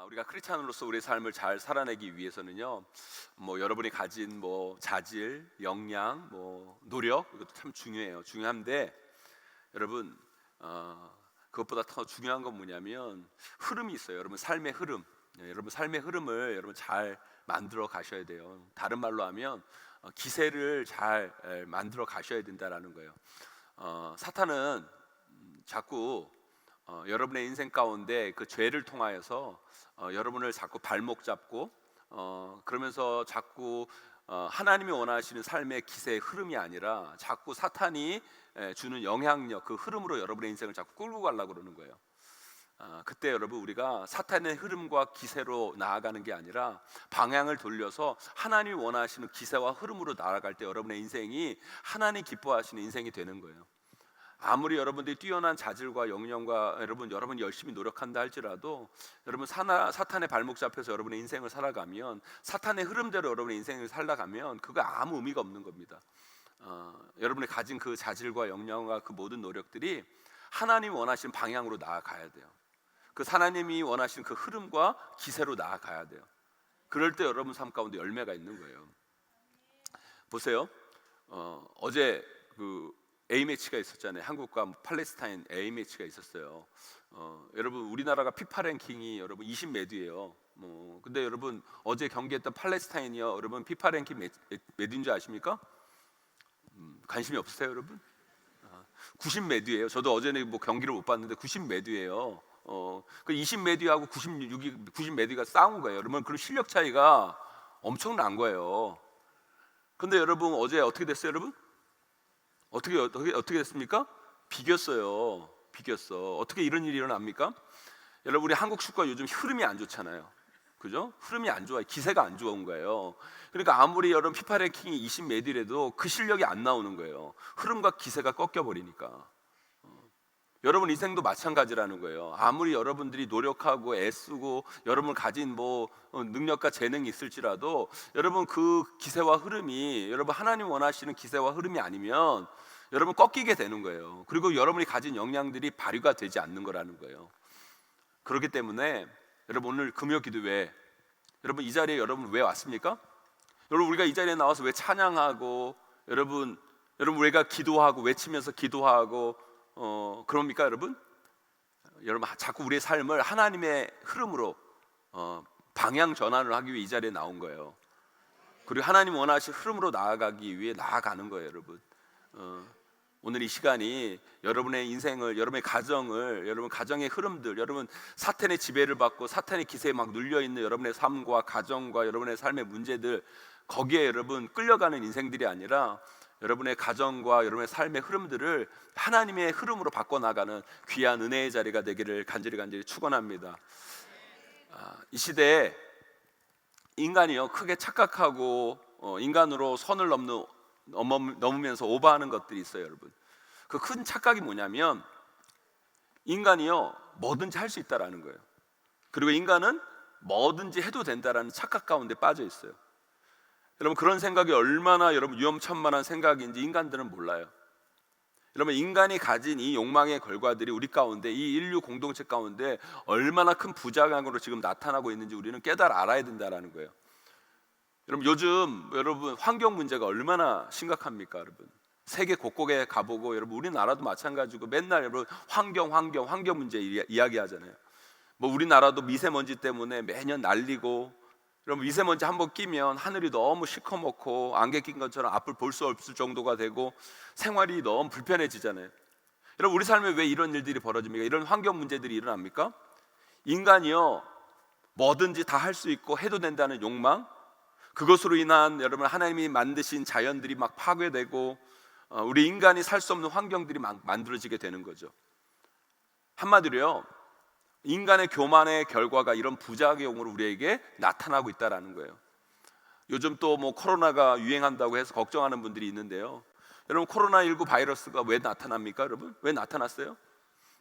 우리가 크리스찬으로서 우리의 삶을 잘 살아내기 위해서는요, 여러분이 가진 자질, 역량, 노력, 이것도 참 중요해요. 중요한데 여러분, 그것보다 더 중요한 건 뭐냐면 흐름이 있어요. 여러분 삶의 흐름. 여러분 삶의 흐름을 여러분 잘 만들어 가셔야 돼요. 다른 말로 하면 기세를 잘 만들어 가셔야 된다라는 거예요. 사탄은 자꾸 여러분의 인생 가운데 그 죄를 통하여서 여러분을 자꾸 발목 잡고 그러면서 자꾸 하나님이 원하시는 삶의 기세의 흐름이 아니라 자꾸 사탄이 주는 영향력, 그 흐름으로 여러분의 인생을 자꾸 끌고 가려고 그러는 거예요. 그때 여러분, 우리가 사탄의 흐름과 기세로 나아가는 게 아니라 방향을 돌려서 하나님이 원하시는 기세와 흐름으로 나아갈 때 여러분의 인생이 하나님 기뻐하시는 인생이 되는 거예요. 아무리 여러분들이 뛰어난 자질과 역량과 여러분이 열심히 노력한다 할지라도 여러분 사탄의 발목 잡혀서 여러분의 인생을 살아가면, 사탄의 흐름대로 여러분의 인생을 살아가면 그거 아무 의미가 없는 겁니다. 여러분이 가진 그 자질과 역량과 그 모든 노력들이 하나님이 원하시는 방향으로 나아가야 돼요. 그 하나님이 원하시는 그 흐름과 기세로 나아가야 돼요. 그럴 때 여러분 삶 가운데 열매가 있는 거예요. 보세요. 어제 그 A매치가 있었잖아요. 한국과 팔레스타인 A매치가 있었어요. 여러분 우리나라가 피파 랭킹이 여러분 20몇위예요. 근데 여러분 어제 경기했던 팔레스타인이요, 여러분 피파 랭킹 몇인 줄 아십니까? 관심이 없으세요 여러분? 90몇위예요. 저도 어제는 경기를 못 봤는데 90몇위예요. 그 20몇위하고 90몇위가 싸운 거예요. 여러분 그런 실력 차이가 엄청난 거예요. 근데 여러분 어제 어떻게 됐어요 여러분? 어떻게 됐습니까? 비겼어요. 어떻게 이런 일이 일어납니까? 여러분 우리 한국 축구가 요즘 흐름이 안 좋잖아요. 그죠? 흐름이 안 좋아요. 기세가 안 좋은 거예요. 그러니까 아무리 여러분 피파 랭킹이 20몇위래도 그 실력이 안 나오는 거예요. 흐름과 기세가 꺾여 버리니까. 여러분 인생도 마찬가지라는 거예요. 아무리 여러분들이 노력하고 애쓰고 여러분 가진 능력과 재능이 있을지라도 여러분 그 기세와 흐름이 여러분 하나님 원하시는 기세와 흐름이 아니면 여러분 꺾이게 되는 거예요. 그리고 여러분이 가진 역량들이 발휘가 되지 않는 거라는 거예요. 그렇기 때문에 여러분 오늘 금요 기도회, 여러분 이 자리에 여러분 왜 왔습니까? 여러분 우리가 이 자리에 나와서 왜 찬양하고 여러분 우리가 기도하고 외치면서 기도하고 그럽니까 여러분? 여러분 자꾸 우리의 삶을 하나님의 흐름으로 방향 전환을 하기 위해 이 자리에 나온 거예요. 그리고 하나님 원하신 흐름으로 나아가기 위해 나아가는 거예요 여러분. 오늘 이 시간이 여러분의 인생을, 여러분의 가정을, 여러분 가정의 흐름들, 여러분 사탄의 지배를 받고 사탄의 기세에 막 눌려있는 여러분의 삶과 가정과 여러분의 삶의 문제들, 거기에 여러분 끌려가는 인생들이 아니라 여러분의 가정과 여러분의 삶의 흐름들을 하나님의 흐름으로 바꿔나가는 귀한 은혜의 자리가 되기를 간절히 축원합니다. 이 시대에 인간이요 크게 착각하고 인간으로 선을 넘으면서 오버하는 것들이 있어요 여러분. 그 큰 착각이 뭐냐면 인간이요 뭐든지 할 수 있다라는 거예요. 그리고 인간은 뭐든지 해도 된다라는 착각 가운데 빠져 있어요. 여러분 그런 생각이 얼마나 여러분 위험천만한 생각인지 인간들은 몰라요. 여러분 인간이 가진 이 욕망의 결과들이 우리 가운데, 이 인류 공동체 가운데 얼마나 큰 부작용으로 지금 나타나고 있는지 우리는 깨달아 알아야 된다라는 거예요. 여러분 요즘 여러분 환경 문제가 얼마나 심각합니까 여러분? 세계 곳곳에 가보고 여러분 우리나라도 마찬가지고 맨날 여러분 환경 문제 이야기하잖아요. 우리나라도 미세먼지 때문에 매년 난리고, 여러분 미세먼지 한번 끼면 하늘이 너무 시커멓고 안개 낀 것처럼 앞을 볼 수 없을 정도가 되고 생활이 너무 불편해지잖아요. 여러분 우리 삶에 왜 이런 일들이 벌어집니까? 이런 환경 문제들이 일어납니까? 인간이요 뭐든지 다 할 수 있고 해도 된다는 욕망, 그것으로 인한 여러분 하나님이 만드신 자연들이 막 파괴되고 우리 인간이 살 수 없는 환경들이 막 만들어지게 되는 거죠. 한마디로요 인간의 교만의 결과가 이런 부작용으로 우리에게 나타나고 있다라는 거예요. 요즘 또 코로나가 유행한다고 해서 걱정하는 분들이 있는데요. 여러분 코로나19 바이러스가 왜 나타납니까 여러분? 왜 나타났어요?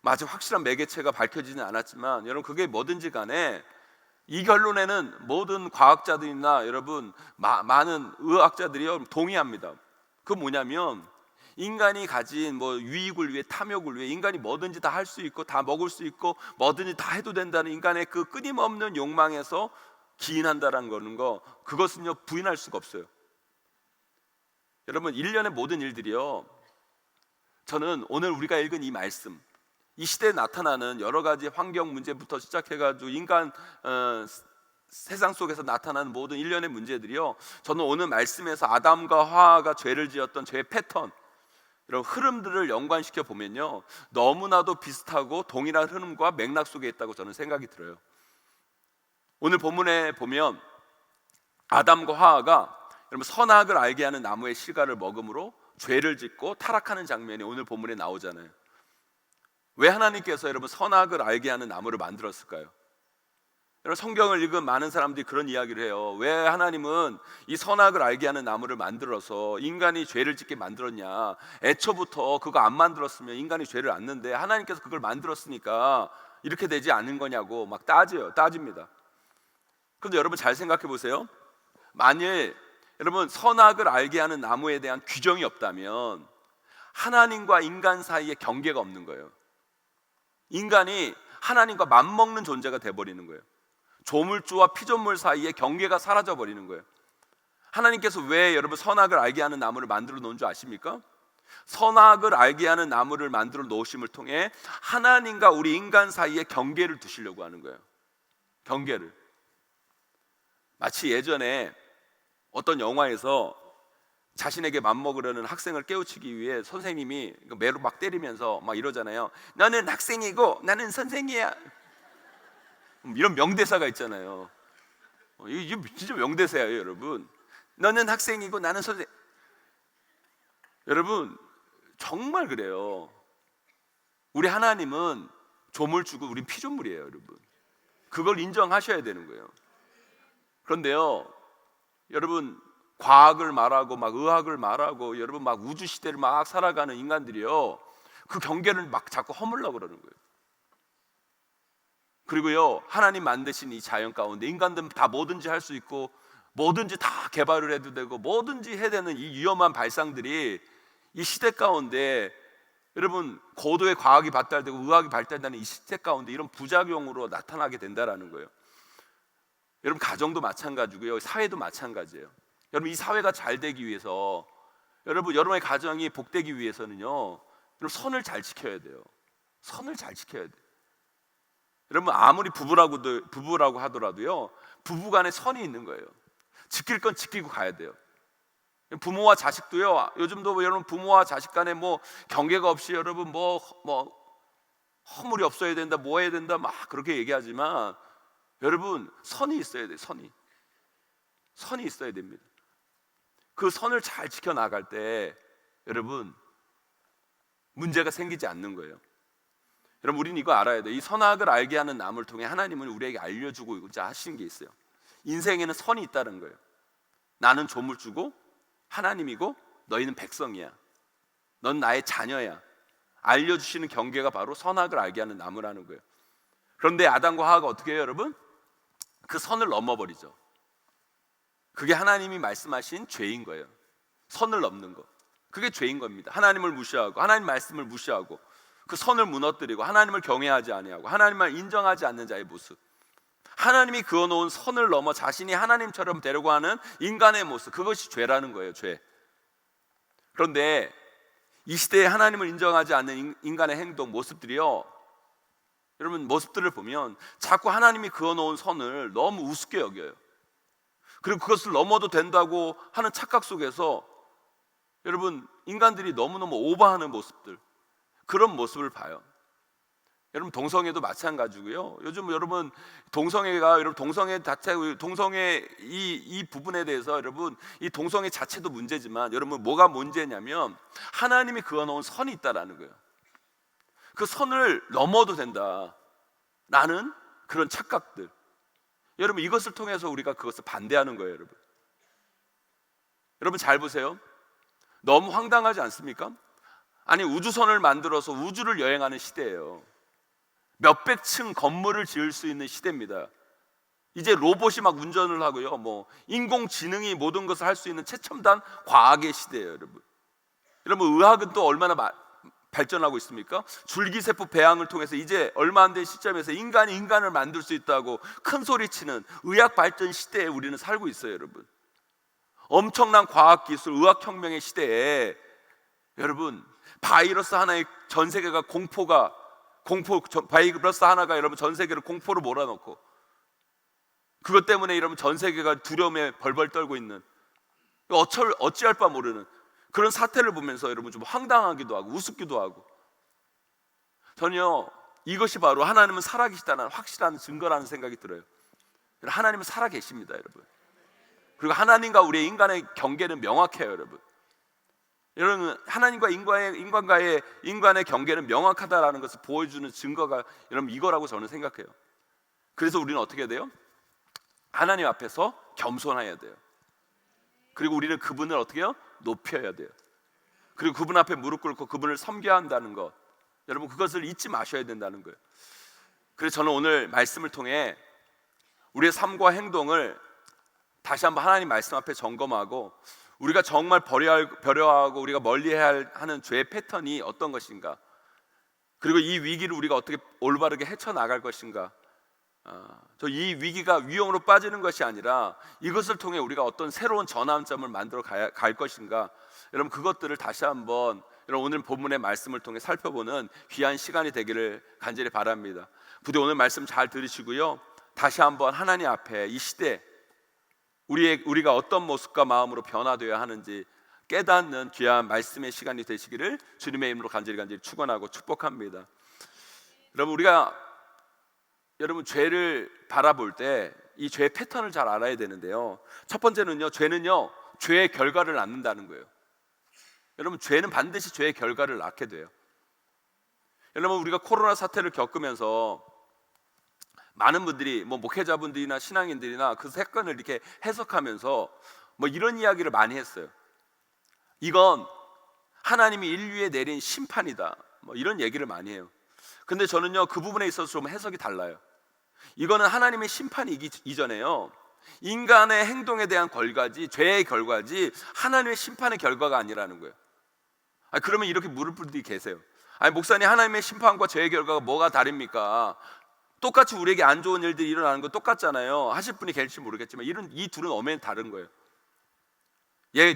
아직 확실한 매개체가 밝혀지지는 않았지만 여러분 그게 뭐든지 간에 이 결론에는 모든 과학자들이나 여러분 많은 의학자들이 동의합니다. 그건 뭐냐면 인간이 가진 뭐 유익을 위해, 탐욕을 위해 인간이 뭐든지 다 할 수 있고 다 먹을 수 있고 뭐든지 다 해도 된다는 인간의 그 끊임없는 욕망에서 기인한다는 거는 그것은요 부인할 수가 없어요. 여러분, 일련의 모든 일들이요, 저는 오늘 우리가 읽은 이 말씀, 이 시대에 나타나는 여러 가지 환경 문제부터 시작해가지고 인간 세상 속에서 나타나는 모든 일련의 문제들이요, 저는 오늘 말씀에서 아담과 하와가 죄를 지었던 죄의 패턴, 이런 흐름들을 연관시켜 보면요 너무나도 비슷하고 동일한 흐름과 맥락 속에 있다고 저는 생각이 들어요. 오늘 본문에 보면 아담과 하와가 여러분 선악을 알게 하는 나무의 실과를 먹음으로 죄를 짓고 타락하는 장면이 오늘 본문에 나오잖아요. 왜 하나님께서 여러분 선악을 알게 하는 나무를 만들었을까요? 여러분, 성경을 읽은 많은 사람들이 그런 이야기를 해요. 왜 하나님은 이 선악을 알게 하는 나무를 만들어서 인간이 죄를 짓게 만들었냐? 애초부터 그거 안 만들었으면 인간이 죄를 안 는데 하나님께서 그걸 만들었으니까 이렇게 되지 않는 거냐고 막 따집니다. 그런데 여러분 잘 생각해 보세요. 만일 여러분 선악을 알게 하는 나무에 대한 규정이 없다면 하나님과 인간 사이에 경계가 없는 거예요. 인간이 하나님과 맞먹는 존재가 돼버리는 거예요. 조물주와 피조물 사이에 경계가 사라져 버리는 거예요. 하나님께서 왜 여러분 선악을 알게 하는 나무를 만들어 놓은 줄 아십니까? 선악을 알게 하는 나무를 만들어 놓으심을 통해 하나님과 우리 인간 사이에 경계를 두시려고 하는 거예요. 경계를. 마치 예전에 어떤 영화에서 자신에게 맘먹으려는 학생을 깨우치기 위해 선생님이 매로 막 때리면서 막 이러잖아요. 너는 학생이고 나는 선생이야. 이런 명대사가 있잖아요. 이게 진짜 명대사예요, 여러분. 너는 학생이고 나는 선생. 여러분 정말 그래요. 우리 하나님은 조물주고 우린 피조물이에요, 여러분. 그걸 인정하셔야 되는 거예요. 그런데요, 여러분 과학을 말하고 막 의학을 말하고 여러분 막 우주 시대를 막 살아가는 인간들이요, 그 경계를 막 자꾸 허물려고 그러는 거예요. 그리고요 하나님 만드신 이 자연 가운데 인간들은 다 뭐든지 할 수 있고 뭐든지 다 개발을 해도 되고 뭐든지 해야 되는 이 위험한 발상들이 이 시대 가운데 여러분 고도의 과학이 발달되고 의학이 발달되는 이 시대 가운데 이런 부작용으로 나타나게 된다라는 거예요. 여러분 가정도 마찬가지고요, 사회도 마찬가지예요. 여러분 이 사회가 잘 되기 위해서 여러분의 가정이 복되기 위해서는요 여러분 선을 잘 지켜야 돼요. 선을 잘 지켜야 돼요. 여러분 아무리 부부라고 하더라도요 부부간에 선이 있는 거예요. 지킬 건 지키고 가야 돼요. 부모와 자식도요, 요즘도 여러분 부모와 자식 간에 뭐 경계가 없이 여러분 뭐 허물이 없어야 된다, 뭐 해야 된다 막 그렇게 얘기하지만 여러분 선이 있어야 돼요. 선이 있어야 됩니다. 그 선을 잘 지켜나갈 때 여러분 문제가 생기지 않는 거예요. 여러분 우리는 이거 알아야 돼요. 이 선악을 알게 하는 나무를 통해 하나님은 우리에게 알려주고자 하시는 게 있어요. 인생에는 선이 있다는 거예요. 나는 조물주고 하나님이고 너희는 백성이야. 넌 나의 자녀야. 알려주시는 경계가 바로 선악을 알게 하는 나무라는 거예요. 그런데 아담과 하와가 어떻게 해요, 여러분? 그 선을 넘어버리죠. 그게 하나님이 말씀하신 죄인 거예요. 선을 넘는 거. 그게 죄인 겁니다. 하나님을 무시하고 하나님 말씀을 무시하고 그 선을 무너뜨리고 하나님을 경외하지 아니하고 하나님을 인정하지 않는 자의 모습, 하나님이 그어놓은 선을 넘어 자신이 하나님처럼 되려고 하는 인간의 모습, 그것이 죄라는 거예요. 죄. 그런데 이 시대에 하나님을 인정하지 않는 인간의 행동, 모습들이요, 여러분 모습들을 보면 자꾸 하나님이 그어놓은 선을 너무 우습게 여겨요. 그리고 그것을 넘어도 된다고 하는 착각 속에서 여러분 인간들이 너무너무 오버하는 모습들, 그런 모습을 봐요. 여러분 동성애도 마찬가지고요. 요즘 여러분 동성애 자체, 동성애 이 부분에 대해서 여러분 이 동성애 자체도 문제지만 여러분 뭐가 문제냐면 하나님이 그어놓은 선이 있다라는 거예요. 그 선을 넘어도 된다라는 그런 착각들. 여러분 이것을 통해서 우리가 그것을 반대하는 거예요, 여러분. 여러분 잘 보세요. 너무 황당하지 않습니까? 아니 우주선을 만들어서 우주를 여행하는 시대예요. 몇백 층 건물을 지을 수 있는 시대입니다. 이제 로봇이 막 운전을 하고요, 뭐 인공지능이 모든 것을 할 수 있는 최첨단 과학의 시대예요, 여러분. 여러분, 의학은 또 얼마나 발전하고 있습니까? 줄기세포 배양을 통해서 이제 얼마 안 된 시점에서 인간이 인간을 만들 수 있다고 큰 소리치는 의학 발전 시대에 우리는 살고 있어요. 여러분, 엄청난 과학기술 의학혁명의 시대에 여러분, 바이러스 하나에 전 세계가 바이러스 하나가 여러분 전 세계를 공포로 몰아넣고, 그것 때문에 여러분 전 세계가 두려움에 벌벌 떨고 있는, 어찌할 바 모르는 그런 사태를 보면서 여러분 좀 황당하기도 하고 우습기도 하고, 전혀 이것이 바로 하나님은 살아계시다는 확실한 증거라는 생각이 들어요. 하나님은 살아계십니다, 여러분. 그리고 하나님과 우리의 인간의 경계는 명확해요, 여러분. 여러분, 하나님과 인간의 경계는 명확하다라는 것을 보여주는 증거가 여러분 이거라고 저는 생각해요. 그래서 우리는 어떻게 해야 돼요? 하나님 앞에서 겸손해야 돼요. 그리고 우리는 그분을 어떻게 해요? 높여야 돼요. 그리고 그분 앞에 무릎 꿇고 그분을 섬겨야 한다는 것, 여러분 그것을 잊지 마셔야 된다는 거예요. 그래서 저는 오늘 말씀을 통해 우리의 삶과 행동을 다시 한번 하나님 말씀 앞에 점검하고, 우리가 정말 버려하고 우리가 멀리해야 하는 죄의 패턴이 어떤 것인가, 그리고 이 위기를 우리가 어떻게 올바르게 헤쳐나갈 것인가, 이 위기가 위험으로 빠지는 것이 아니라 이것을 통해 우리가 어떤 새로운 전환점을 만들어 갈 것인가, 여러분 그것들을 다시 한번 여러분 오늘 본문의 말씀을 통해 살펴보는 귀한 시간이 되기를 간절히 바랍니다. 부디 오늘 말씀 잘 들으시고요, 다시 한번 하나님 앞에 이 시대 우리가 어떤 모습과 마음으로 변화되어야 하는지 깨닫는 귀한 말씀의 시간이 되시기를 주님의 이름으로 간절히 축원하고 축복합니다. 여러분 죄를 바라볼 때 이 죄의 패턴을 잘 알아야 되는데요, 첫 번째는요, 죄는요 죄의 결과를 낳는다는 거예요. 여러분, 죄는 반드시 죄의 결과를 낳게 돼요. 여러분, 우리가 코로나 사태를 겪으면서 많은 분들이 목회자분들이나 신앙인들이나 그 사건을 이렇게 해석하면서 이런 이야기를 많이 했어요. 이건 하나님이 인류에 내린 심판이다, 이런 얘기를 많이 해요. 근데 저는요 그 부분에 있어서 좀 해석이 달라요. 이거는 하나님의 심판이기 이전에요, 인간의 행동에 대한 결과지, 죄의 결과지 하나님의 심판의 결과가 아니라는 거예요. 그러면 이렇게 물을 분들이 계세요. 목사님, 하나님의 심판과 죄의 결과가 뭐가 다릅니까? 똑같이 우리에게 안 좋은 일들이 일어나는 거 똑같잖아요 하실 분이 계실지 모르겠지만, 이 둘은 엄연히 다른 거예요.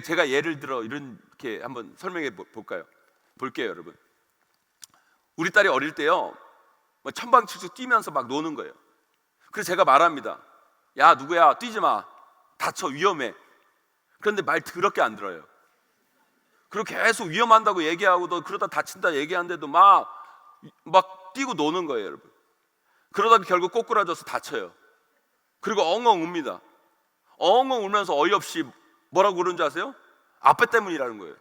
제가 예를 들어 이렇게 한번 설명해 볼게요. 여러분, 우리 딸이 어릴 때요 천방지축 뛰면서 막 노는 거예요. 그래서 제가 말합니다. 야, 누구야, 뛰지 마, 다쳐, 위험해. 그런데 말 더럽게 안 들어요. 그리고 계속 위험한다고 얘기하고, 너 그러다 다친다 얘기하는데도 막 뛰고 노는 거예요, 여러분. 그러다가 결국 꼬꾸라져서 다쳐요. 그리고 엉엉 웁니다. 엉엉 울면서 어이없이 뭐라고 그러는지 아세요? 아빠 때문이라는 거예요.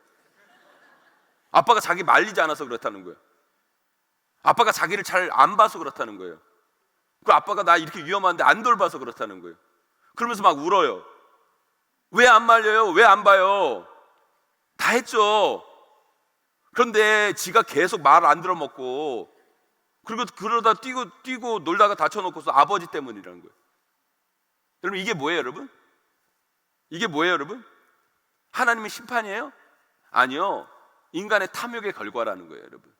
아빠가 자기 말리지 않아서 그렇다는 거예요. 아빠가 자기를 잘 안 봐서 그렇다는 거예요. 그 아빠가 나 이렇게 위험한데 안 돌봐서 그렇다는 거예요. 그러면서 막 울어요. 왜 안 말려요? 왜 안 봐요? 다 했죠. 그런데 지가 계속 말 안 들어먹고, 그리고 그러다 뛰고 놀다가 다쳐놓고서 아버지 때문이라는 거예요. 여러분, 이게 뭐예요, 여러분? 이게 뭐예요, 여러분? 하나님의 심판이에요? 아니요, 인간의 탐욕의 결과라는 거예요, 여러분.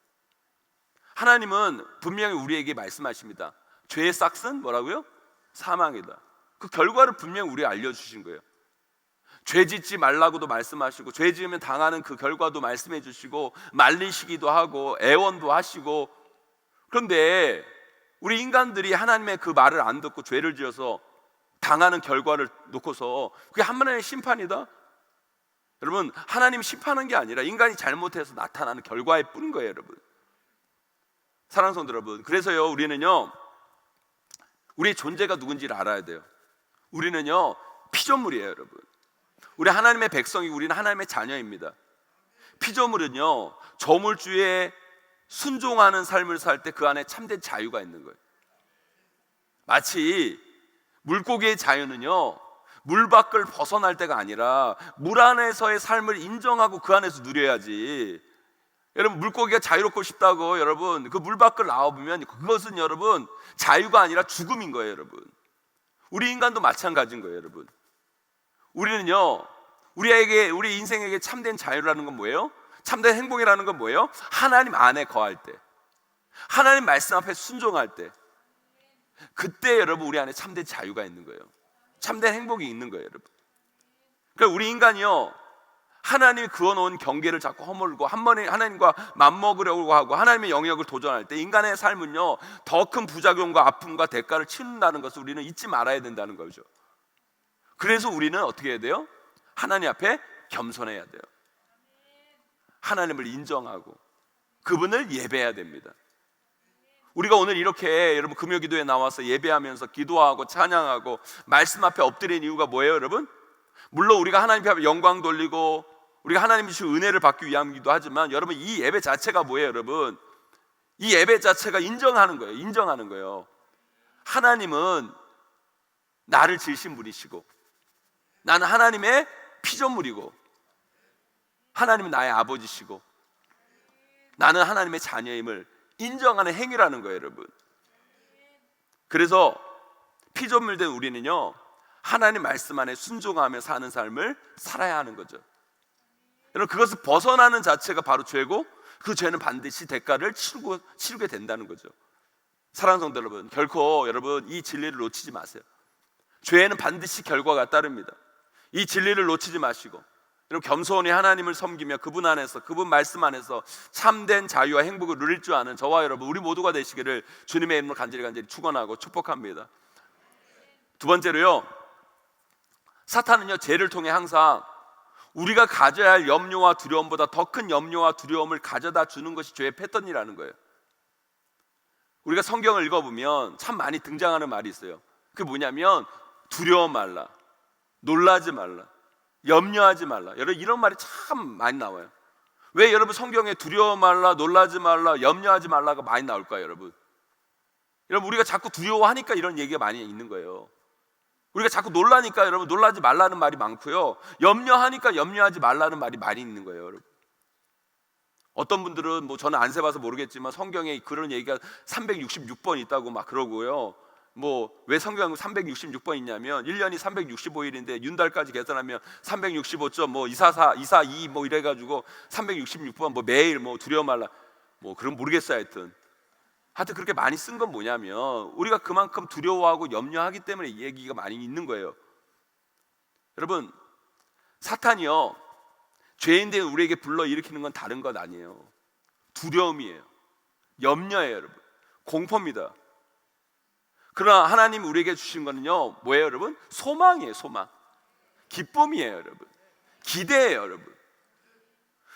하나님은 분명히 우리에게 말씀하십니다. 죄의 싹은 뭐라고요? 사망이다. 그 결과를 분명히 우리에게 알려주신 거예요. 죄 짓지 말라고도 말씀하시고, 죄 지으면 당하는 그 결과도 말씀해 주시고, 말리시기도 하고 애원도 하시고. 그런데 우리 인간들이 하나님의 그 말을 안 듣고 죄를 지어서 당하는 결과를 놓고서 그게 하나님의 심판이다? 여러분, 하나님이 심판한 게 아니라 인간이 잘못해서 나타나는 결과에 뿐인 거예요, 여러분. 사랑하는 성도 여러분, 그래서요 우리는요 우리의 존재가 누군지를 알아야 돼요. 우리는요 피조물이에요, 여러분. 우리 하나님의 백성이고 우리는 하나님의 자녀입니다. 피조물은요 저물주에 순종하는 삶을 살 때 그 안에 참된 자유가 있는 거예요. 마치 물고기의 자유는요 물 밖을 벗어날 때가 아니라 물 안에서의 삶을 인정하고 그 안에서 누려야지. 여러분, 물고기가 자유롭고 싶다고 여러분 그 물 밖을 나와보면 그것은 여러분 자유가 아니라 죽음인 거예요, 여러분. 우리 인간도 마찬가지인 거예요, 여러분. 우리는요 우리 인생에게 참된 자유라는 건 뭐예요? 참된 행복이라는 건 뭐예요? 하나님 안에 거할 때, 하나님 말씀 앞에 순종할 때, 그때 여러분 우리 안에 참된 자유가 있는 거예요. 참된 행복이 있는 거예요, 여러분. 그러니까 우리 인간이요, 하나님이 그어놓은 경계를 자꾸 허물고 한 번에 하나님과 맞먹으려고 하고 하나님의 영역을 도전할 때 인간의 삶은요, 더 큰 부작용과 아픔과 대가를 치른다는 것을 우리는 잊지 말아야 된다는 거죠. 그래서 우리는 어떻게 해야 돼요? 하나님 앞에 겸손해야 돼요. 하나님을 인정하고 그분을 예배해야 됩니다. 우리가 오늘 이렇게 여러분 금요기도에 나와서 예배하면서 기도하고 찬양하고 말씀 앞에 엎드린 이유가 뭐예요, 여러분? 물론 우리가 하나님 앞에 영광 돌리고 우리가 하나님이 주신 은혜를 받기 위함이기도 하지만, 여러분 이 예배 자체가 뭐예요, 여러분? 이 예배 자체가 인정하는 거예요. 인정하는 거예요. 하나님은 나를 지으신 분이시고 나는 하나님의 피조물이고 하나님은 나의 아버지시고 나는 하나님의 자녀임을 인정하는 행위라는 거예요, 여러분. 그래서 피조물 된 우리는요, 하나님 말씀 안에 순종하며 사는 삶을 살아야 하는 거죠. 여러분, 그것을 벗어나는 자체가 바로 죄고, 그 죄는 반드시 대가를 치르게 된다는 거죠. 사랑하는 성도 여러분, 결코 여러분 이 진리를 놓치지 마세요. 죄에는 반드시 결과가 따릅니다. 이 진리를 놓치지 마시고 여러분 겸손히 하나님을 섬기며 그분 안에서, 그분 말씀 안에서 참된 자유와 행복을 누릴 줄 아는 저와 여러분 우리 모두가 되시기를 주님의 이름으로 간절히 축원하고 축복합니다. 두 번째로요, 사탄은요 죄를 통해 항상 우리가 가져야 할 염려와 두려움보다 더 큰 염려와 두려움을 가져다 주는 것이 죄의 패턴이라는 거예요. 우리가 성경을 읽어보면 참 많이 등장하는 말이 있어요. 그게 뭐냐면 두려워 말라, 놀라지 말라, 염려하지 말라. 여러분 이런 말이 참 많이 나와요. 왜 여러분 성경에 두려워 말라, 놀라지 말라, 염려하지 말라가 많이 나올까요, 여러분? 여러분 우리가 자꾸 두려워하니까 이런 얘기가 많이 있는 거예요. 우리가 자꾸 놀라니까 여러분 놀라지 말라는 말이 많고요, 염려하니까 염려하지 말라는 말이 많이 있는 거예요, 여러분. 어떤 분들은 뭐 저는 안 세봐서 모르겠지만 성경에 그런 얘기가 366번 있다고 막 그러고요. 뭐 왜 성경에 366번 있냐면 1년이 365일인데 윤달까지 계산하면 365점 뭐 242 뭐 이래가지고 366번 뭐 매일 뭐 두려워 말라 뭐 그럼 모르겠어요. 하여튼 그렇게 많이 쓴 건 뭐냐면 우리가 그만큼 두려워하고 염려하기 때문에 이 얘기가 많이 있는 거예요. 여러분 사탄이요 죄인된 우리에게 불러일으키는 건 다른 것 아니에요. 두려움이에요. 염려예요, 여러분. 공포입니다. 그러나 하나님이 우리에게 주신 거는요 뭐예요, 여러분? 소망이에요. 소망, 기쁨이에요, 여러분. 기대예요, 여러분.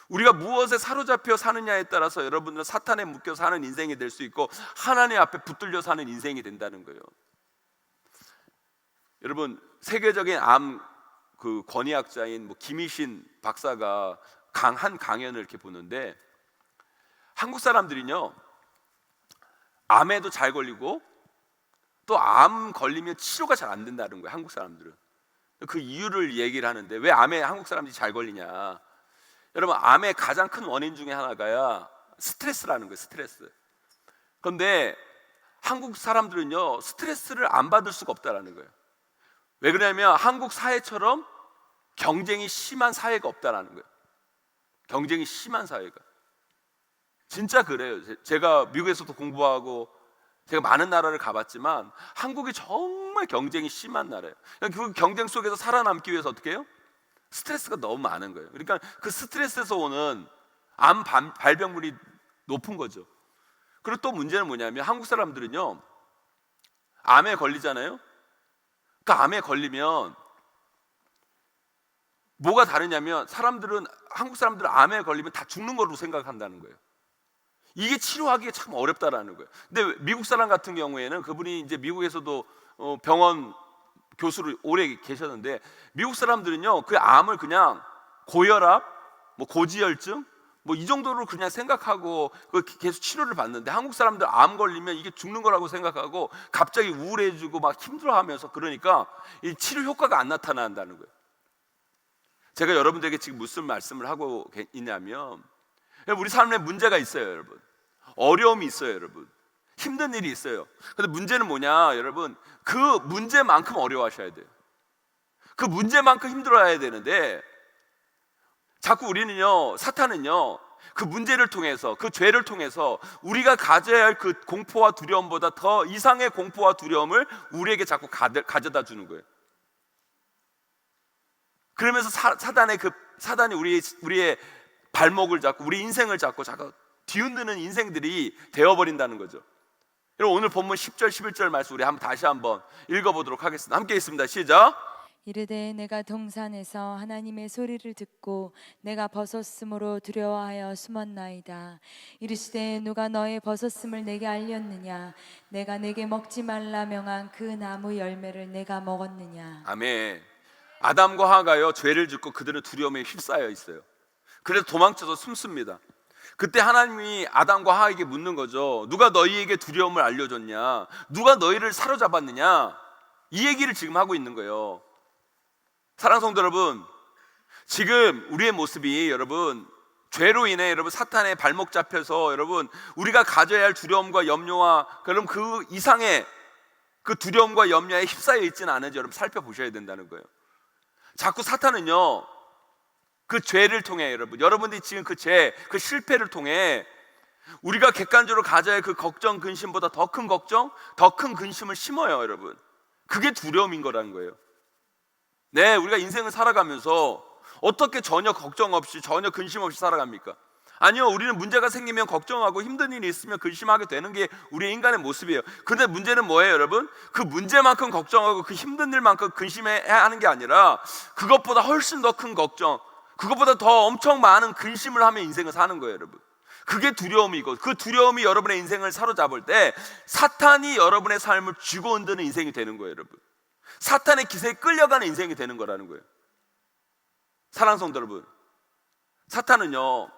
우리가 무엇에 사로잡혀 사느냐에 따라서 여러분들은 사탄에 묶여 사는 인생이 될 수 있고 하나님 앞에 붙들려 사는 인생이 된다는 거예요. 여러분 세계적인 암 그 권위학자인 뭐 김희신 박사가 한 강연을 이렇게 보는데 한국 사람들은요 암에도 잘 걸리고 또 암 걸리면 치료가 잘 안 된다는 거예요. 한국 사람들은 그 이유를 얘기를 하는데 왜 암에 한국 사람들이 잘 걸리냐? 여러분 암의 가장 큰 원인 중에 하나가 스트레스라는 거예요. 스트레스. 그런데 한국 사람들은요 스트레스를 안 받을 수가 없다라는 거예요. 왜 그러냐면 한국 사회처럼 경쟁이 심한 사회가 없다라는 거예요. 경쟁이 심한 사회가 진짜 그래요. 제가 미국에서도 공부하고 제가 많은 나라를 가봤지만 한국이 정말 경쟁이 심한 나라예요. 그 경쟁 속에서 살아남기 위해서 어떻게 해요? 스트레스가 너무 많은 거예요. 그러니까 그 스트레스에서 오는 암 발병률이 높은 거죠. 그리고 또 문제는 뭐냐면 한국 사람들은요 암에 걸리잖아요. 그 암에 걸리면 뭐가 다르냐면 한국 사람들은 암에 걸리면 다 죽는 걸로 생각한다는 거예요. 이게 치료하기가 참 어렵다라는 거예요. 근데 미국 사람 같은 경우에는 그분이 이제 미국에서도 병원 교수로 오래 계셨는데 미국 사람들은요 그 암을 그냥 고혈압, 뭐 고지혈증 뭐 이 정도로 그냥 생각하고 계속 치료를 받는데 한국 사람들 암 걸리면 이게 죽는 거라고 생각하고 갑자기 우울해지고 막 힘들어하면서 그러니까 이 치료 효과가 안 나타난다는 거예요. 제가 여러분들에게 지금 무슨 말씀을 하고 있냐면 우리 삶에 문제가 있어요, 여러분. 어려움이 있어요, 여러분. 힘든 일이 있어요. 근데 문제는 뭐냐, 여러분? 그 문제만큼 어려워하셔야 돼요. 그 문제만큼 힘들어야 되는데 자꾸 우리는요, 사탄은요, 그 문제를 통해서, 그 죄를 통해서 우리가 가져야 할 그 공포와 두려움보다 더 이상의 공포와 두려움을 우리에게 자꾸 가져다 주는 거예요. 그러면서 사단이 우리의 발목을 잡고 우리 인생을 잡고 자꾸 뒤흔드는 인생들이 되어버린다는 거죠. 여러분, 오늘 본문 10절 11절 말씀 우리 다시 한번 읽어보도록 하겠습니다. 함께 있습니다. 시작. 이르되 내가 동산에서 하나님의 소리를 듣고 내가 벗었으므로 두려워하여 숨었나이다. 이르시되 누가 너의 벗었음을 내게 알렸느냐? 내가 내게 먹지 말라 명한 그 나무 열매를 내가 먹었느냐? 아멘. 아담과 하와가요, 죄를 짓고 그들은 두려움에 휩싸여 있어요. 그래서 도망쳐서 숨습니다. 그때 하나님이 아담과 하와에게 묻는 거죠. 누가 너희에게 두려움을 알려줬냐? 누가 너희를 사로잡았느냐? 이 얘기를 지금 하고 있는 거예요. 사랑하는 성도 여러분, 지금 우리의 모습이 여러분 죄로 인해 여러분 사탄의 발목 잡혀서 여러분 우리가 가져야 할 두려움과 염려와 그럼 그 이상의 그 두려움과 염려에 휩싸여 있지는 않은지 여러분 살펴보셔야 된다는 거예요. 자꾸 사탄은요, 그 죄를 통해 여러분들이 지금 그 죄, 그 실패를 통해 우리가 객관적으로 가져야 할 그 걱정, 근심보다 더 큰 걱정, 더 큰 근심을 심어요. 여러분, 그게 두려움인 거라는 거예요. 네, 우리가 인생을 살아가면서 어떻게 전혀 걱정 없이 전혀 근심 없이 살아갑니까? 아니요, 우리는 문제가 생기면 걱정하고 힘든 일이 있으면 근심하게 되는 게 우리 인간의 모습이에요. 근데 문제는 뭐예요, 여러분? 그 문제만큼 걱정하고 그 힘든 일만큼 근심해야 하는 게 아니라 그것보다 훨씬 더 큰 걱정, 그것보다 더 엄청 많은 근심을 하며 인생을 사는 거예요, 여러분. 그게 두려움이고, 그 두려움이 여러분의 인생을 사로잡을 때 사탄이 여러분의 삶을 쥐고 흔드는 인생이 되는 거예요, 여러분. 사탄의 기세에 끌려가는 인생이 되는 거라는 거예요. 사랑하는 성도 여러분, 사탄은요,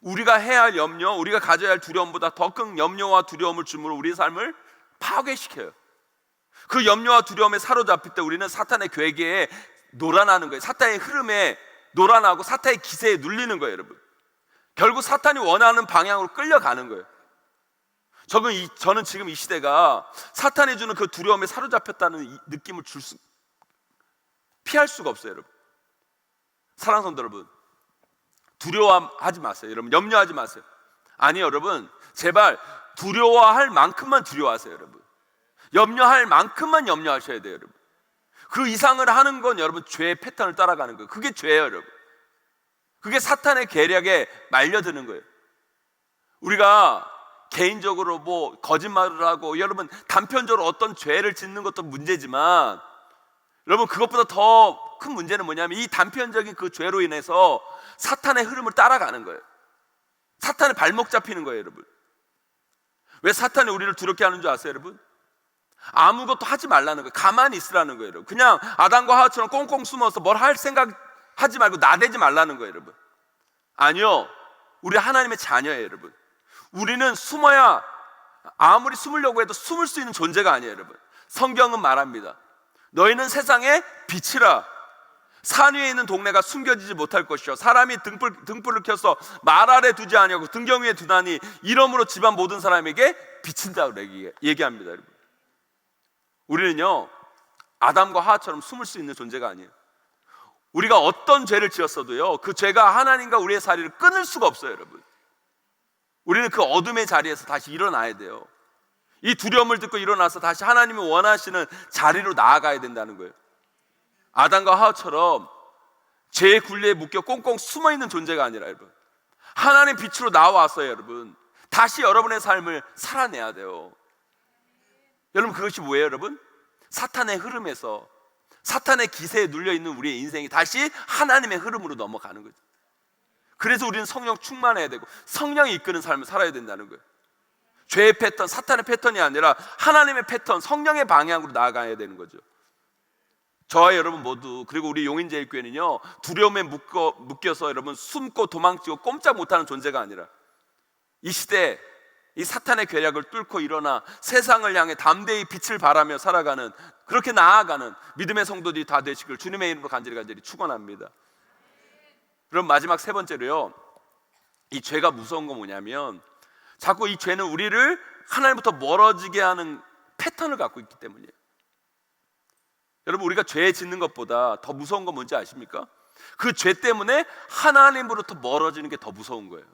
우리가 해야 할 염려, 우리가 가져야 할 두려움보다 더 큰 염려와 두려움을 주므로 우리의 삶을 파괴시켜요. 그 염려와 두려움에 사로잡힐 때 우리는 사탄의 괴계에 놀아나는 거예요. 사탄의 흐름에 놀아나고 사탄의 기세에 눌리는 거예요, 여러분. 결국 사탄이 원하는 방향으로 끌려가는 거예요. 저는 지금 이 시대가 사탄이 주는 그 두려움에 사로잡혔다는 이 느낌을 피할 수가 없어요, 여러분. 사랑하는 성도 여러분, 두려워하지 마세요. 여러분, 염려하지 마세요. 아니, 여러분, 제발 두려워할 만큼만 두려워하세요, 여러분. 염려할 만큼만 염려하셔야 돼요, 여러분. 그 이상을 하는 건 여러분 죄의 패턴을 따라가는 거예요. 그게 죄예요, 여러분. 그게 사탄의 계략에 말려드는 거예요. 우리가 개인적으로 뭐 거짓말을 하고 여러분 단편적으로 어떤 죄를 짓는 것도 문제지만 여러분 그것보다 더 큰 문제는 뭐냐면 이 단편적인 그 죄로 인해서 사탄의 흐름을 따라가는 거예요. 사탄의 발목 잡히는 거예요, 여러분. 왜 사탄이 우리를 두렵게 하는 줄 아세요, 여러분? 아무것도 하지 말라는 거예요. 가만히 있으라는 거예요, 여러분. 그냥 아담과 하와처럼 꽁꽁 숨어서 뭘 할 생각 하지 말고 나대지 말라는 거예요, 여러분. 아니요, 우리 하나님의 자녀예요, 여러분. 우리는 숨어야 아무리 숨으려고 해도 숨을 수 있는 존재가 아니에요, 여러분. 성경은 말합니다. 너희는 세상의 빛이라. 산 위에 있는 동네가 숨겨지지 못할 것이요 사람이 등불을 켜서 말 아래 두지 아니하고 등경 위에 두나니 이러므로 집안 모든 사람에게 비친다고 얘기합니다, 여러분. 우리는요 아담과 하와처럼 숨을 수 있는 존재가 아니에요. 우리가 어떤 죄를 지었어도요 그 죄가 하나님과 우리의 사이를 끊을 수가 없어요, 여러분. 우리는 그 어둠의 자리에서 다시 일어나야 돼요. 이 두려움을 듣고 일어나서 다시 하나님이 원하시는 자리로 나아가야 된다는 거예요. 아담과 하와처럼 죄의 굴레에 묶여 꽁꽁 숨어있는 존재가 아니라 여러분 하나님 빛으로 나와서요, 여러분 다시 여러분의 삶을 살아내야 돼요. 여러분 그것이 뭐예요, 여러분? 사탄의 흐름에서 사탄의 기세에 눌려있는 우리의 인생이 다시 하나님의 흐름으로 넘어가는 거죠. 그래서 우리는 성령 충만해야 되고 성령이 이끄는 삶을 살아야 된다는 거예요. 죄의 패턴, 사탄의 패턴이 아니라 하나님의 패턴, 성령의 방향으로 나아가야 되는 거죠. 저와 여러분 모두, 그리고 우리 용인제일교회는요 두려움에 묶여서 여러분 숨고 도망치고 꼼짝 못하는 존재가 아니라 이 시대 이 사탄의 괴략을 뚫고 일어나 세상을 향해 담대히 빛을 발하며 살아가는, 그렇게 나아가는 믿음의 성도들이 다 되시길 주님의 이름으로 간절히 축원합니다. 그럼 마지막 세 번째로요, 이 죄가 무서운 건 뭐냐면 자꾸 이 죄는 우리를 하나님부터 멀어지게 하는 패턴을 갖고 있기 때문이에요. 여러분 우리가 죄 짓는 것보다 더 무서운 건 뭔지 아십니까? 그 죄 때문에 하나님으로부터 멀어지는 게 더 무서운 거예요.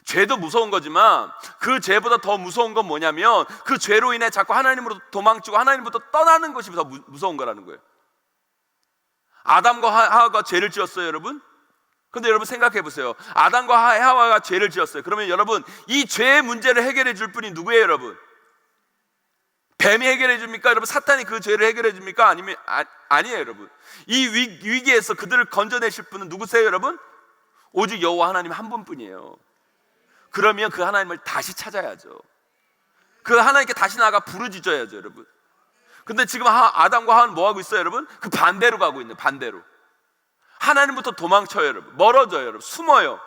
죄도 무서운 거지만 그 죄보다 더 무서운 건 뭐냐면 그 죄로 인해 자꾸 하나님으로부터 도망치고 하나님부터 떠나는 것이 더 무서운 거라는 거예요. 아담과 하와가 죄를 지었어요, 여러분. 근데 여러분 생각해 보세요. 아담과 하와가 죄를 지었어요. 그러면 여러분 이 죄의 문제를 해결해 줄 분이 누구예요, 여러분? 뱀이 해결해 줍니까? 여러분 사탄이 그 죄를 해결해 줍니까? 아니면 아니에요, 여러분. 이 위기에서 그들을 건져내실 분은 누구세요, 여러분? 오직 여호와 하나님 한 분뿐이에요. 그러면 그 하나님을 다시 찾아야죠. 그 하나님께 다시 나아가 부르짖어야죠, 여러분. 근데 지금 아담과 하와는 뭐 하고 있어요, 여러분? 그 반대로 가고 있는 반대로. 하나님부터 도망쳐요, 여러분. 멀어져요, 여러분. 숨어요.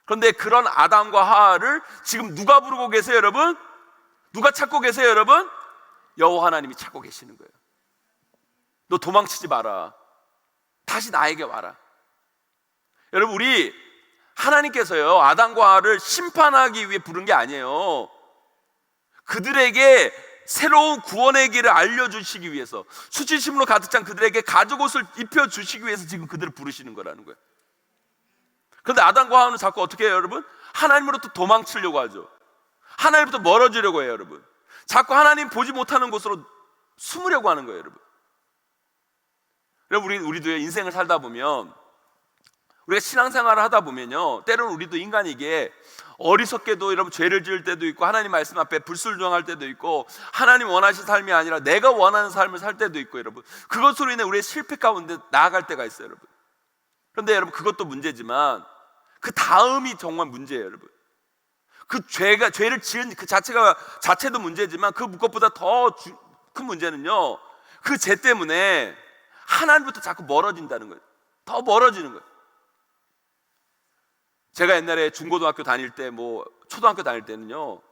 그런데 그런 아담과 하와를 지금 누가 부르고 계세요, 여러분? 누가 찾고 계세요, 여러분? 여호와 하나님이 찾고 계시는 거예요. 너 도망치지 마라. 다시 나에게 와라. 여러분, 우리 하나님께서요 아담과 하와를 심판하기 위해 부른 게 아니에요. 그들에게 새로운 구원의 길을 알려주시기 위해서, 수치심으로 가득 찬 그들에게 가죽옷을 입혀주시기 위해서 지금 그들을 부르시는 거라는 거예요. 그런데 아담과 하와는 자꾸 어떻게 해요, 여러분? 하나님으로부터 도망치려고 하죠. 하나님부터 멀어지려고 해요, 여러분. 자꾸 하나님 보지 못하는 곳으로 숨으려고 하는 거예요, 여러분. 여러분, 우리도 인생을 살다 보면, 우리가 신앙생활을 하다 보면요, 때로는 우리도 인간이게 어리석게도 여러분 죄를 지을 때도 있고, 하나님 말씀 앞에 불순종할 때도 있고, 하나님 원하신 삶이 아니라 내가 원하는 삶을 살 때도 있고, 여러분 그것으로 인해 우리의 실패 가운데 나아갈 때가 있어요, 여러분. 그런데 여러분 그것도 문제지만 그 다음이 정말 문제예요, 여러분. 그 죄를 지은 그 자체도 문제지만 그 무엇보다 더 큰 문제는요, 그 죄 때문에 하나님부터 자꾸 멀어진다는 거예요. 더 멀어지는 거예요. 제가 옛날에 중고등학교 다닐 때, 초등학교 다닐 때는요,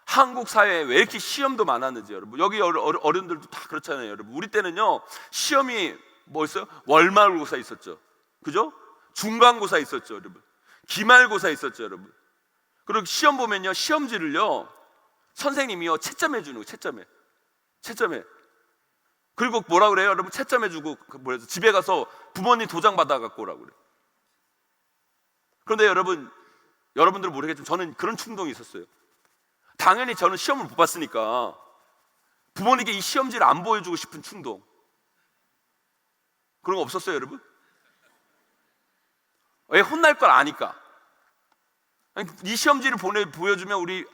한국 사회에 왜 이렇게 시험도 많았는지, 여러분. 여기 어른들도 다 그렇잖아요, 여러분. 우리 때는요, 시험이 뭐였어요? 월말고사 있었죠, 그죠? 중간고사 있었죠, 여러분. 기말고사 있었죠, 여러분. 그리고 시험 보면요, 시험지를요, 선생님이요, 채점해 주는 거예요, 채점해. 그리고 뭐라 그래요, 여러분? 채점해 주고 집에 가서 부모님 도장 받아 갖고 오라고 그래요. 그런데 여러분들은 모르겠지만 저는 그런 충동이 있었어요. 당연히 저는 시험을 못 봤으니까 부모님께 이 시험지를 안 보여주고 싶은 충동. 그런 거 없었어요, 여러분? 왜? 혼날 걸 아니까. 이 시험지를 보여주면 우리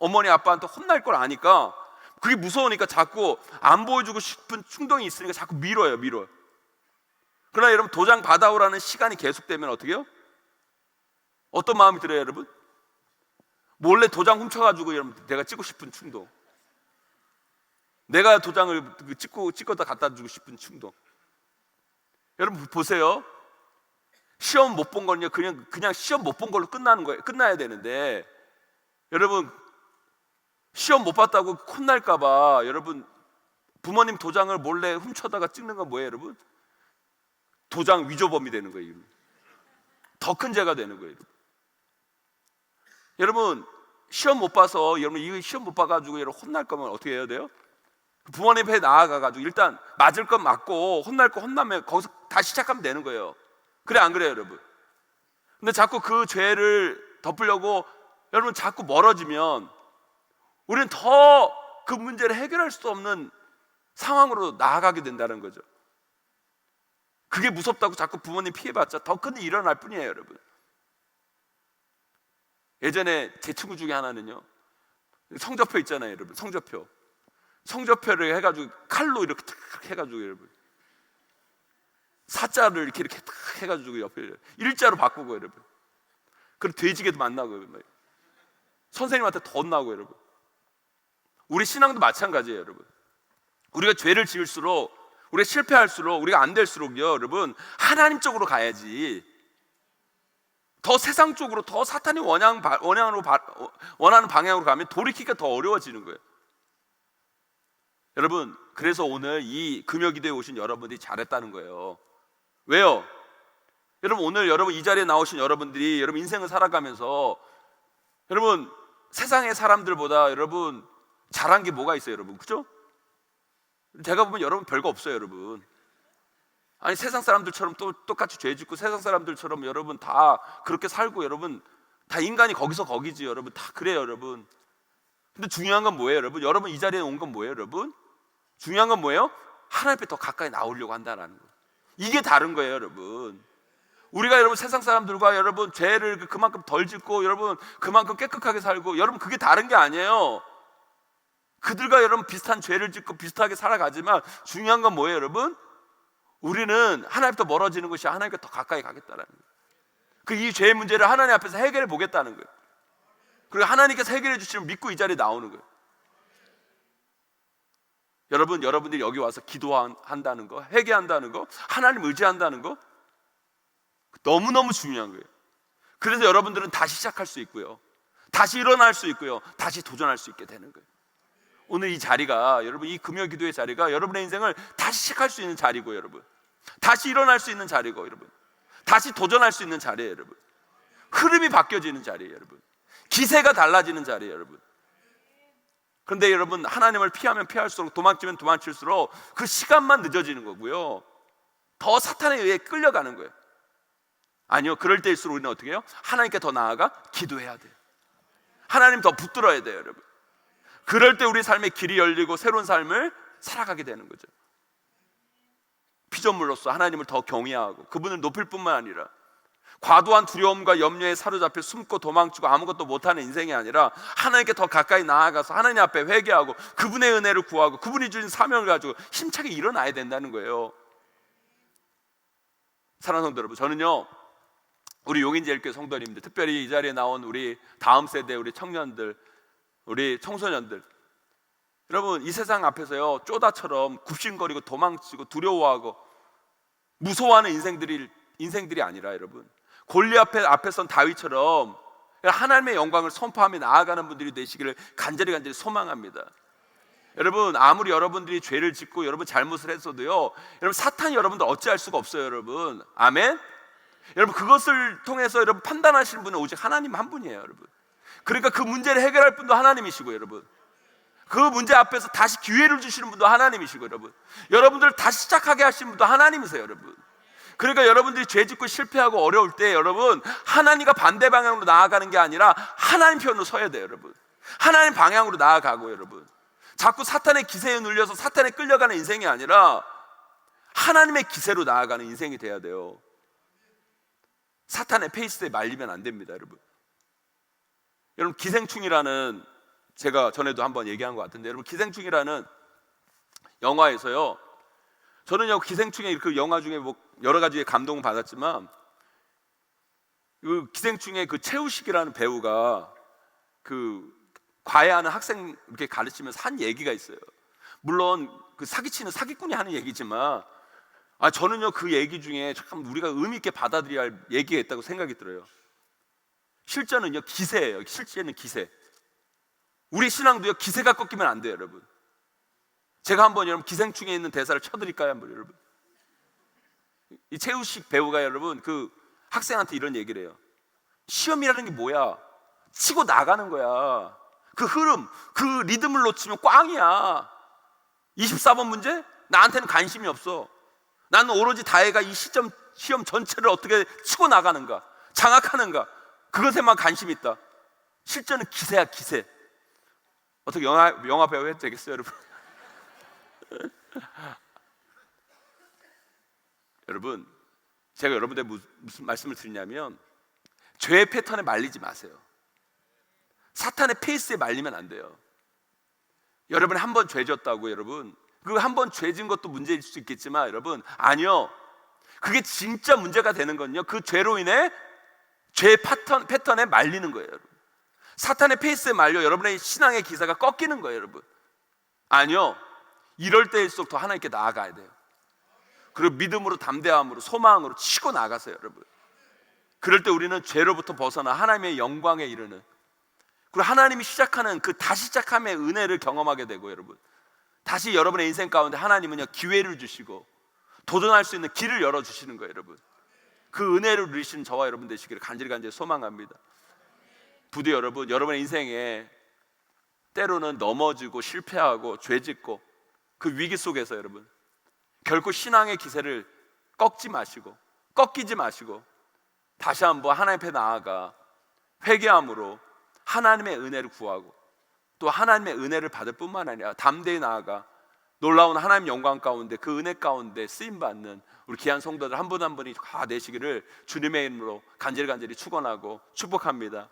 어머니 아빠한테 혼날 걸 아니까, 그게 무서우니까 자꾸 안 보여주고 싶은 충동이 있으니까 자꾸 밀어요. 그러나 여러분, 도장 받아오라는 시간이 계속되면 어떻게 해요? 어떤 마음이 들어요, 여러분? 몰래 도장 훔쳐가지고 여러분 내가 찍고 싶은 충동. 내가 도장을 찍어다 갖다 주고 싶은 충동. 여러분 보세요. 시험 못 본 건요, 그냥 시험 못 본 걸로 끝나는 거예요. 끝나야 되는데, 여러분 시험 못 봤다고 혼날까봐 여러분 부모님 도장을 몰래 훔쳐다가 찍는 건 뭐예요, 여러분? 도장 위조범이 되는 거예요. 더 큰 죄가 되는 거예요. 여러분 시험 못 봐서, 여러분 이거 시험 못 봐가지고 여러분 혼날 거면 어떻게 해야 돼요? 부모님 앞에 나아가가지고 일단 맞을 건 맞고 혼날 거 혼나면 거기서 다시 시작하면 되는 거예요. 그래 안 그래요, 여러분? 근데 자꾸 그 죄를 덮으려고 여러분 자꾸 멀어지면 우리는 더 그 문제를 해결할 수 없는 상황으로 나아가게 된다는 거죠. 그게 무섭다고 자꾸 부모님 피해봤자 더 큰 일이 일어날 뿐이에요, 여러분. 예전에 제 친구 중에 하나는요, 성적표 있잖아요, 여러분. 성적표를 해가지고 칼로 이렇게 탁 해가지고, 여러분 사자를 이렇게 탁 해가지고 옆에 일자로 바꾸고, 여러분. 그리고 돼지개도 만나고, 여러분. 선생님한테 더 혼나고, 여러분. 우리 신앙도 마찬가지예요, 여러분. 우리가 죄를 지을수록, 우리가 실패할수록, 우리가 안 될수록요, 여러분 하나님 쪽으로 가야지. 더 세상 쪽으로, 더 사탄이 원하는 방향으로 가면 돌이키기가 더 어려워지는 거예요. 여러분, 그래서 오늘 이 금요기도에 오신 여러분들이 잘했다는 거예요. 왜요? 여러분 오늘 여러분 이 자리에 나오신 여러분들이 여러분 인생을 살아가면서 여러분 세상의 사람들보다 여러분 잘한 게 뭐가 있어요, 여러분? 그죠? 제가 보면 여러분 별거 없어요, 여러분. 아니 세상 사람들처럼 또 똑같이 죄 짓고 세상 사람들처럼 여러분 다 그렇게 살고 여러분 다 인간이 거기서 거기지 여러분 다 그래요 여러분. 근데 중요한 건 뭐예요 여러분? 여러분 이 자리에 온 건 뭐예요 여러분? 중요한 건 뭐예요? 하나님 앞에 더 가까이 나오려고 한다는 거예요. 이게 다른 거예요 여러분. 우리가 여러분 세상 사람들과 여러분 죄를 그만큼 덜 짓고 여러분 그만큼 깨끗하게 살고 여러분 그게 다른 게 아니에요. 그들과 여러분 비슷한 죄를 짓고 비슷하게 살아가지만 중요한 건 뭐예요 여러분? 우리는 하나님부터 멀어지는 것이 하나님께 더 가까이 가겠다는 거예요. 그 이 죄의 문제를 하나님 앞에서 해결해 보겠다는 거예요. 그리고 하나님께서 해결해 주시면 믿고 이 자리에 나오는 거예요. 여러분, 여러분들이 여기 와서 기도한다는 거, 회개한다는 거, 하나님 의지한다는 거 너무너무 중요한 거예요. 그래서 여러분들은 다시 시작할 수 있고요, 다시 일어날 수 있고요, 다시 도전할 수 있게 되는 거예요. 오늘 이 자리가 여러분 이 금요 기도의 자리가 여러분의 인생을 다시 시작할 수 있는 자리고 여러분 다시 일어날 수 있는 자리고 여러분 다시 도전할 수 있는 자리예요 여러분. 흐름이 바뀌어지는 자리예요 여러분. 기세가 달라지는 자리예요 여러분. 그런데 여러분 하나님을 피하면 피할수록 도망치면 도망칠수록 그 시간만 늦어지는 거고요, 더 사탄에 의해 끌려가는 거예요. 아니요, 그럴 때일수록 우리는 어떻게 해요? 하나님께 더 나아가 기도해야 돼요. 하나님 더 붙들어야 돼요 여러분. 그럴 때 우리 삶의 길이 열리고 새로운 삶을 살아가게 되는 거죠. 피조물로서 하나님을 더 경외하고 그분을 높일 뿐만 아니라 과도한 두려움과 염려에 사로잡혀 숨고 도망치고 아무것도 못하는 인생이 아니라 하나님께 더 가까이 나아가서 하나님 앞에 회개하고 그분의 은혜를 구하고 그분이 주신 사명을 가지고 힘차게 일어나야 된다는 거예요. 사랑하는 성도 여러분, 저는요 우리 용인제일교회 성도님들, 특별히 이 자리에 나온 우리 다음 세대 우리 청년들, 우리 청소년들, 여러분 이 세상 앞에서요 쪼다처럼 굽신거리고 도망치고 두려워하고 무서워하는 인생들이 아니라 여러분 골리앗 앞에 선 다윗처럼 하나님의 영광을 선포하며 나아가는 분들이 되시기를 간절히 소망합니다. 여러분 아무리 여러분들이 죄를 짓고 여러분 잘못을 했어도요 여러분 사탄이 여러분들 어찌할 수가 없어요 여러분. 아멘. 여러분 그것을 통해서 여러분 판단하시는 분은 오직 하나님 한 분이에요 여러분. 그러니까 그 문제를 해결할 분도 하나님이시고 여러분 그 문제 앞에서 다시 기회를 주시는 분도 하나님이시고 여러분 여러분들을 다시 시작하게 하시는 분도 하나님이세요 여러분. 그러니까 여러분들이 죄 짓고 실패하고 어려울 때 여러분 하나님과 반대 방향으로 나아가는 게 아니라 하나님 편으로 서야 돼요 여러분. 하나님 방향으로 나아가고 여러분 자꾸 사탄의 기세에 눌려서 사탄에 끌려가는 인생이 아니라 하나님의 기세로 나아가는 인생이 돼야 돼요. 사탄의 페이스에 말리면 안 됩니다 여러분. 여러분 기생충이라는, 제가 전에도 한번 얘기한 것 같은데 여러분 기생충이라는 영화에서요, 저는요 기생충의 그 영화 중에 뭐 여러 가지의 감동을 받았지만 그 기생충의 그 최우식이라는 배우가 그 과외하는 학생 이렇게 가르치면서 한 얘기가 있어요. 물론 그 사기치는 사기꾼이 하는 얘기지만 저는요 그 얘기 중에 참 우리가 의미 있게 받아들여야 할 얘기가 있다고 생각이 들어요. 실제는요 기세예요. 실제는 기세. 우리 신앙도요 기세가 꺾이면 안 돼요 여러분. 제가 한번 여러분 기생충에 있는 대사를 쳐드릴까요 한번 여러분? 이 최우식 배우가 여러분 그 학생한테 이런 얘기를 해요. 시험이라는 게 뭐야? 치고 나가는 거야. 그 흐름, 그 리듬을 놓치면 꽝이야. 24번 문제? 나한테는 관심이 없어. 나는 오로지 다혜가 이 시험 전체를 어떻게 치고 나가는가, 장악하는가, 그것에만 관심이 있다. 실제는 기세야 기세. 어떻게 영화 배우 해도 되겠어요 여러분? 여러분 제가 여러분들 무슨 말씀을 드리냐면 죄의 패턴에 말리지 마세요. 사탄의 페이스에 말리면 안 돼요. 여러분이 한 번 죄 졌다고 여러분 그 한 번 죄 진 것도 문제일 수 있겠지만 여러분 아니요, 그게 진짜 문제가 되는 건요 그 죄로 인해 죄의 패턴에 말리는 거예요 여러분. 사탄의 페이스에 말려 여러분의 신앙의 기사가 꺾이는 거예요 여러분. 아니요, 이럴 때일수록 더 하나님께 나아가야 돼요. 그리고 믿음으로 담대함으로 소망으로 치고 나가세요 여러분. 그럴 때 우리는 죄로부터 벗어나 하나님의 영광에 이르는, 그리고 하나님이 시작하는 그 다시 시작함의 은혜를 경험하게 되고 여러분 다시 여러분의 인생 가운데 하나님은요 기회를 주시고 도전할 수 있는 길을 열어주시는 거예요 여러분. 그 은혜를 누리시는 저와 여러분 되시기를 간절히 소망합니다. 부디 여러분 여러분의 인생에 때로는 넘어지고 실패하고 죄짓고 그 위기 속에서 여러분 결코 신앙의 기세를 꺾이지 마시고 다시 한번 하나님 앞에 나아가 회개함으로 하나님의 은혜를 구하고 또 하나님의 은혜를 받을 뿐만 아니라 담대히 나아가 놀라운 하나님 영광 가운데 그 은혜 가운데 쓰임받는 우리 귀한 성도들 한 분 한 분이 다 되시기를 주님의 이름으로 간절히 축원하고 축복합니다.